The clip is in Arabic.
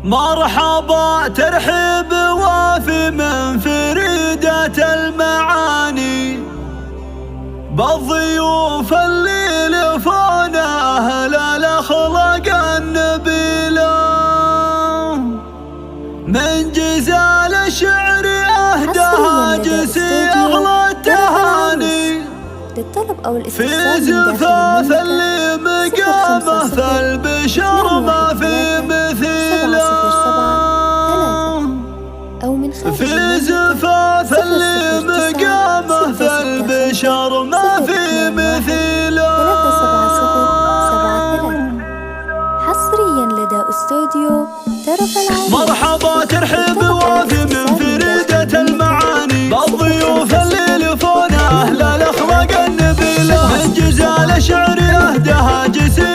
مرحبا ترحيب وافي من فريدة المعاني بالضيوف اللي لفونا أهل الأخلاق النبيلة. من جزال الشعر أهداها جسي أغلى التهاني للطلب أو في الاستفسار زفاف اللي مقامه في البشر ما في مثيله. أو من خارج في زفاف اللي مقامه في البشر ما في مثيله. حصريا لدى استوديو طرف العريش. مرحبا ترحيب وافي من فريدة المعاني بالضيوف اللي لفونا أهل الأخلاق النبيلة. من جزال شعري أهداها جسم